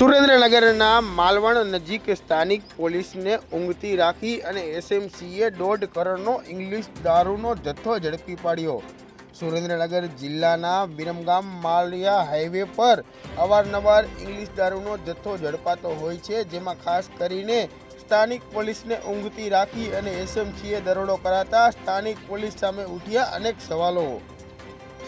સુરેન્દ્રનગરના માલવણ નજીક સ્થાનિક પોલીસને ઊંઘતી રાખી અને એસએમસીએ 1.5 કરોડનો ઇંગ્લિશ દારૂનો જથ્થો ઝડપી પાડ્યો। સુરેન્દ્રનગર જિલ્લાના વિરમગામ માળિયા હાઈવે પર અવારનવાર ઇંગ્લિશ દારૂનો જથ્થો ઝડપાતો હોય છે, જેમાં ખાસ કરીને સ્થાનિક પોલીસને ઊંઘતી રાખી અને એસએમસીએ દરોડો કરાતા સ્થાનિક પોલીસ સામે ઉઠ્યા અનેક સવાલો।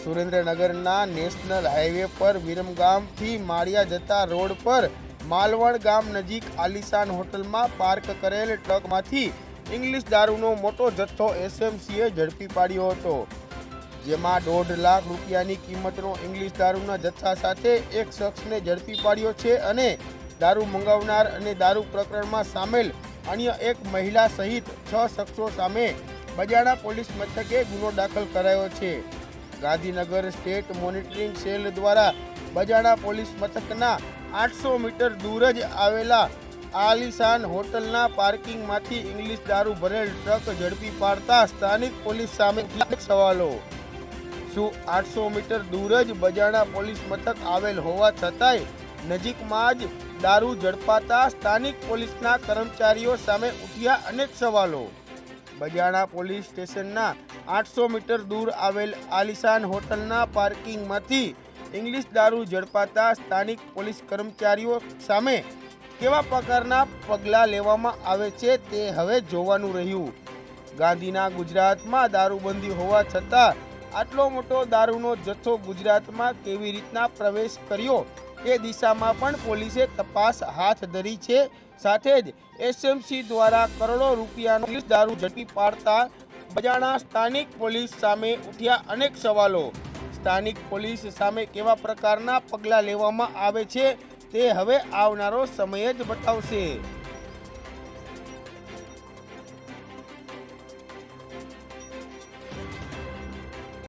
સુરેન્દ્રનગરના નેશનલ હાઈવે પર વિરમગામથી માળિયા જતા રોડ પર માલવણ ગામ નજીક આલિશાન હોટલમાં પાર્ક કરેલ ટ્રકમાંથી ઇંગ્લિશ દારૂનો મોટો જથ્થો એસએમસીએ ઝડપી પાડ્યો હતો, જેમાં 1.5 લાખ રૂપિયાની કિંમતનો ઇંગ્લિશ દારૂના જથ્થા સાથે એક શખ્સને ઝડપી પાડ્યો છે અને દારૂ મંગાવનાર અને દારૂ પ્રકરણમાં સામેલ અન્ય એક મહિલા સહિત 6 શખ્સો સામે બજાણા પોલીસ મથકે ગુનો દાખલ કરાયો છે। ગાંધીનગર સ્ટેટ મોનિટરિંગ સેલ દ્વારા બજાણા પોલીસ મથકના 800 મીટર દૂર જ આવેલા આલિશાન હોટલના પાર્કિંગમાંથી ઇંગ્લિશ દારૂ ભરેલ ટ્રક ઝડપી પાડતા સ્થાનિક પોલીસ સામે સવાલો। શું 800 મીટર દૂર જ બજાણા પોલીસ મથક આવેલ હોવા છતાંય નજીકમાં જ દારૂ ઝડપાતા સ્થાનિક પોલીસના કર્મચારીઓ સામે ઉઠ્યા અનેક સવાલો। બજાણા પોલીસ સ્ટેશનના 800 મીટર દૂર આવેલ આલિશાન હોટલના પાર્કિંગમાંથી ઇંગ્લિશ દારૂ ઝડપાતા સ્થાનિક પોલીસ કર્મચારીઓ સામે કેવા પ્રકારના પગલાં લેવામાં આવે છે તે હવે જોવાનું રહ્યું। ગાંધીના ગુજરાતમાં દારૂબંધી હોવા છતાં આટલો મોટો દારૂનો જથ્થો ગુજરાતમાં કેવી રીતના પ્રવેશ કર્યો એ દિશામાં પણ પોલીસે તપાસ હાથ ધરી છે। સાથે જ એસએમસી દ્વારા કરોડો રૂપિયાનો ઇંગ્લિશ દારૂ ઝડપી પાડતા બજાણા સ્થાનિક પોલીસ સામે ઉઠ્યા અનેક સવાલો। સ્થાનિક પોલીસ સામે કેવા પ્રકારના પગલાં લેવામાં આવે છે તે હવે આવનારો સમય જ બતાવશે।